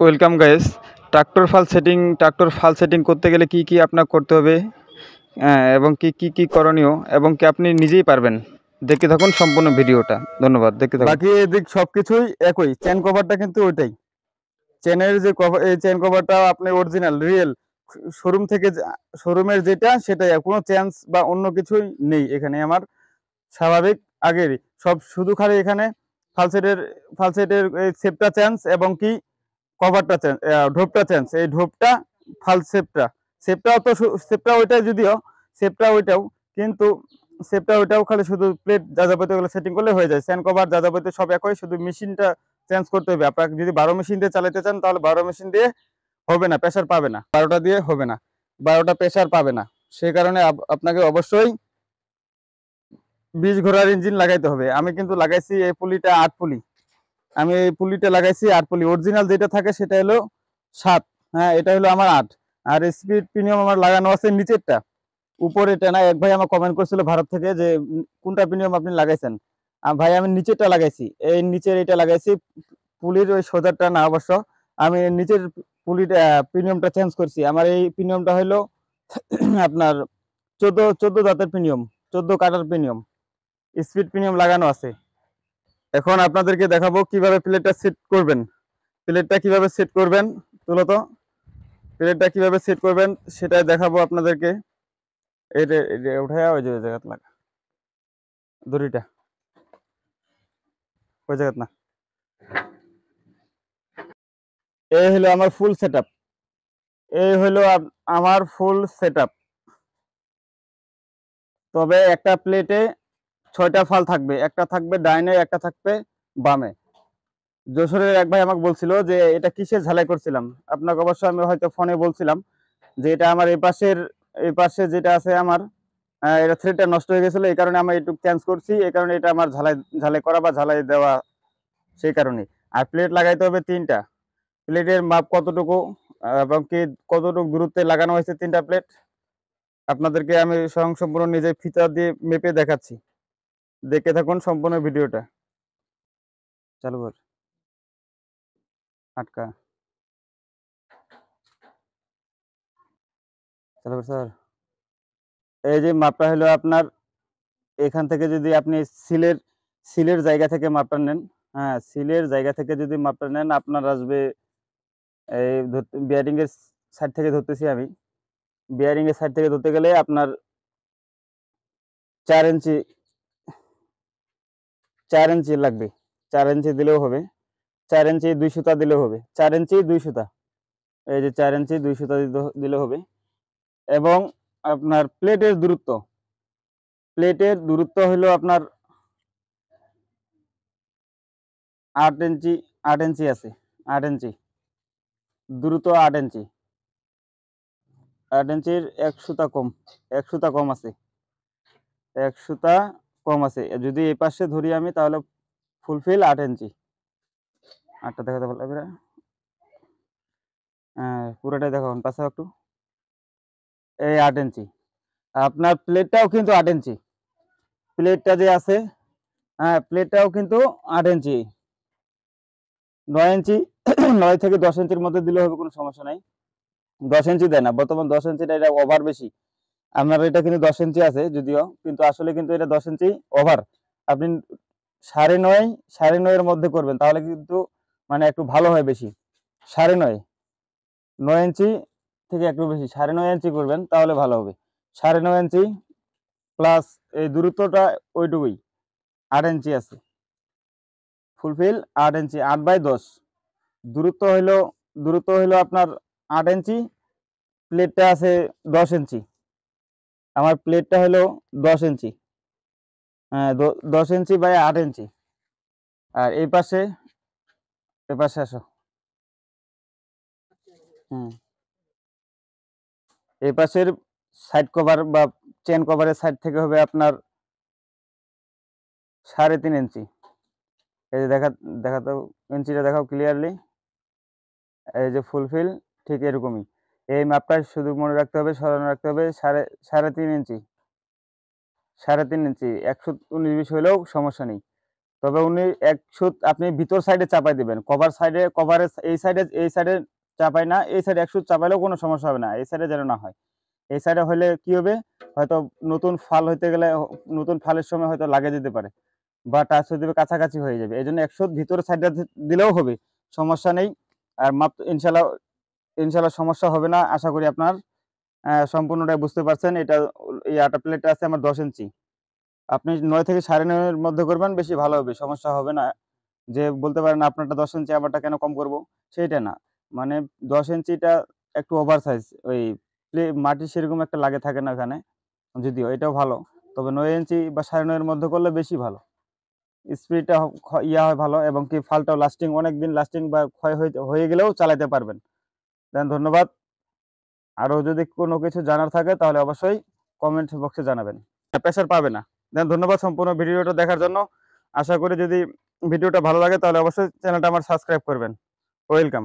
Welcome guys. Tractor ফাল setting করতে গেলে কি কি আপনার করতে হবে এবং কি করণীয় এবং কি আপনি নিজেই পারবেন। দেখতে থাকুন সম্পূর্ণ ভিডিওটা। ধন্যবাদ, দেখতে থাকুন। বাকি এদিক সবকিছুই একই, চেন কভারটা কিন্তু ওইটাই। চেনের যে কভার, এই চেন কভারটা আপনি অরিজিনাল রিয়েল শোরুমের যেটা সেটাই, কোনো চেঞ্জ বা অন্য কিছুই নেই এখানে। আমার স্বাভাবিক আগেরই সব, শুধু খালি এখানে ফালসেটের এই শেপটা চেঞ্জ এবং কি কভারটা চেঞ্জ, ঢোপটা চেঞ্জ। এই ঢোপটা ফাল শেপটাও তো শেপটা ওইটাই, যদিও শেপটা ওইটাও, কিন্তু শেপটা ওইটাও খালি শুধু প্লেট যাযাবতীয় গুলো সেটিং করলে হয়ে যায়। স্যান্ড কভার যাযাবতীয় সব একই, শুধু মেশিনটা চেঞ্জ করতে হবে। আপনাকে যদি 12 মেশিন দিয়ে চালাতে চান তাহলে 12 মেশিন দিয়ে হবে না, প্রেসার পাবে না। 12টা দিয়ে হবে না, 12টা প্রেসার পাবে না। সেই কারণে আপনাকে অবশ্যই 20 ঘোড়ার ইঞ্জিন লাগাইতে হবে। আমি কিন্তু লাগাইছি এই পুলিটা 8 পুলি। আমি এই পুলিটা লাগাইছি 8 পুলি। অরিজিনাল যেটা থাকে সেটা হলো 7। হ্যাঁ, এটা হলো আমার 8। আর স্পিড প্রিমিয়াম আমার লাগানো আছে নিচেরটা, উপরে এটা না। এক ভাই আমার কমেন্ট করছিল ভারত থেকে যে কোনটা প্রিমিয়াম আপনি লাগাইছেন। ভাই আমি নিচেরটা লাগাইছি, এই নিচের এটা লাগাইছি, পুলির ওই সোজারটা না অবশ্য। আমি নিচের পুলিটা প্রিমিয়ামটা চেঞ্জ করছি। আমার এই প্রিমিয়ামটা হলো আপনার 14 দাঁতের প্রিমিয়াম, 14 কাটার প্রিমিয়াম, স্পিড প্রিমিয়াম লাগানো আছে। এখন আপনাদেরকে দেখাবো কিভাবে প্লেটটা সেট করবেন। প্লেটটা কিভাবে সেট করবেন, তুলো তো। প্লেটটা কিভাবে সেট করবেন সেটাই দেখাবো আপনাদেরকে। এটা উঠায় ওই যে জায়গা লাগা দড়িটা, ওই জায়গা না। এই হলো আমার ফুল সেটআপ। এই হলো আমার ফুল সেটআপ। তবে একটা প্লেটে 6টা ফাল থাকবে, একটা থাকবে ডাইনে, একটা থাকবে বামে। যশোরের এক ভাই আমাকে বলছিল যে এটা কিসের ঝালাই করছিলাম। আপনাকে অবশ্য আমি হয়তো ফোনে বলছিলাম যে এটা আমার এই পাশে যেটা আছে আমার, এটা থ্রেডটা নষ্ট হয়ে গেছিল, এই কারণে আমি একটু চেঞ্জ করছি। এই কারণে এটা আমার ঝালাই করা বা ঝালাই দেওয়া, সেই কারণে। আর প্লেট লাগাইতে হবে 3টা। প্লেটের মাপ কতটুকু এবং কি কতটুকু দূরত্বে লাগানো হয়েছে 3টা প্লেট, আপনাদেরকে আমি সম্পূর্ণ নিজে ফিচার দিয়ে মেপে দেখাচ্ছি। দেখে থাকুন সম্পূর্ণ ভিডিওটা। চালু কর, আটকা, চালু কর স্যার। এই যে মাপটা হলো আপনার, এখান থেকে যদি আপনি সিলের জায়গা থেকে মাপটা নেন, হ্যাঁ সিলের জায়গা থেকে যদি মাপটা নেন, আপনার আসবে এই বিয়ারিং এর সাইড থেকে ধরতেছি আমি। বিয়ারিং এর সাইড থেকে ধরতে গেলে আপনার 4 ইঞ্চি 4 ইঞ্চি লাগবে। 4 ইঞ্চি দিলেও হবে, 4 ইঞ্চি 2 সুতা দিলেও হবে। 4 ইঞ্চি 2 সুতা, এই যে 4 ইঞ্চি 2 সুতা দিলে হবে। এবং আপনার প্লেটের দূরত্ব হলো আপনার 8 ইঞ্চি। 8 ইঞ্চি আছে, 8 ইঞ্চি দূরত্ব, 8 ইঞ্চি। 8 ইঞ্চির 1 সুতা কম, 1 সুতা কম আছে, 1 সুতা কম আছে। যদি এই পাশে ধরি আমি তাহলে ফুলফিল 8 ইঞ্চি। 8টা দেখাতে পারবে, হ্যাঁ পুরোটাই দেখাবেন পাশে একটু। এই 8 ইঞ্চি। আপনার প্লেটটাও কিন্তু 8 ইঞ্চি। প্লেটটা যে আছে, হ্যাঁ প্লেটটাও কিন্তু 8 ইঞ্চি। 9 ইঞ্চি 9 থেকে 10 ইঞ্চির মধ্যে দিলে হবে, কোনো সমস্যা নাই। 10 ইঞ্চি দেয় না বর্তমান, 10 ইঞ্চিটা এটা ওভার বেশি। আপনার এটা কিন্তু 10 ইঞ্চি আছে যদিও, কিন্তু আসলে কিন্তু এটা 10 ইঞ্চি ওভার। আপনি 9.5 এর মধ্যে করবেন তাহলে কিন্তু মানে একটু ভালো হয় বেশি। 9.5, 9 ইঞ্চি থেকে একটু বেশি, 9.5 ইঞ্চি করবেন তাহলে ভালো হবে। 9.5 ইঞ্চি প্লাস এই দূরত্বটা ওইটুকুই, 8 ইঞ্চি আছে। ফুলফিল 8 ইঞ্চি, 8/10 দূরত্ব হইলো আপনার 8 ইঞ্চি। প্লেটটা আছে 10 ইঞ্চি। আমার প্লেটটা হলো 10 ইঞ্চি, হ্যাঁ 10 ইঞ্চি বাই 8 ইঞ্চি। আর এই পাশে আসো, হুম এই পাশের সাইড কভার বা চেন কভারের সাইড থেকে হবে আপনার 3.5 ইঞ্চি। এই যে দেখাতো ইঞ্চিটা দেখাও ক্লিয়ারলি। এই যে ফুলফিল ঠিক এরকমই। এই মাপটা শুধু মনে রাখতে হবে, স্মরণ রাখতে হবে, 3.5 ইঞ্চি। 3.5 ইঞ্চি 119-20 হলেও সমস্যা নেই। তবে উনি এক সুত আপনি ভিতর সাইডে চাপাই দিবেন, কভারের এই সাইডে চাপাই না, এই সাইডে এক সুত চাপাইলেও কোনো সমস্যা হবে না, এই সাইডে যেন না হয়। এই সাইডে হলে কি হবে, হয়তো নতুন ফাল হইতে গেলে নতুন ফালের সময় হয়তো লাগে যেতে পারে বা টাচ হয়ে যাবে, কাছাকাছি হয়ে যাবে। এই জন্য এক সুত ভিতরের সাইডে দিলেও হবে, সমস্যা নেই। আর মাপ ইনশাল্লাহ ইনশাল্লাহ সমস্যা হবে না, আশা করি আপনার সম্পূর্ণটাই বুঝতে পারছেন। এটা এই আটা প্লেটটা আছে আমার 10 ইঞ্চি, আপনি 9 থেকে 9.5 এর মধ্যে করবেন, বেশি ভালো হবে, সমস্যা হবে না। যে বলতে পারেন আপনারটা 10 ইঞ্চি আমারটা কেন কম করব, সেইটা না। মানে 10 ইঞ্চিটা একটু ওভার সাইজ, ওই মাটি সেরকম একটা লাগে থাকে না ওখানে, যদিও এটাও ভালো। তবে 9 ইঞ্চি বা 9.5 এর মধ্যে করলে বেশি ভালো, স্পিডটা ইয়া হয় ভালো, এবং কি ফালটাও লাস্টিং, অনেক দিন লাস্টিং বা ক্ষয় হয়ে গেলেও চালাতে পারবেন। দেন ধন্যবাদ। আরও যদি কোনো কিছু জানার থাকে তাহলে অবশ্যই কমেন্ট বক্সে জানাবেন, প্রেশার পাবে না। দেন ধন্যবাদ সম্পূর্ণ ভিডিওটা দেখার জন্য। আশা করি যদি ভিডিওটা ভালো লাগে তাহলে অবশ্যই চ্যানেলটা আমার সাবস্ক্রাইব করবেন। ওয়েলকাম।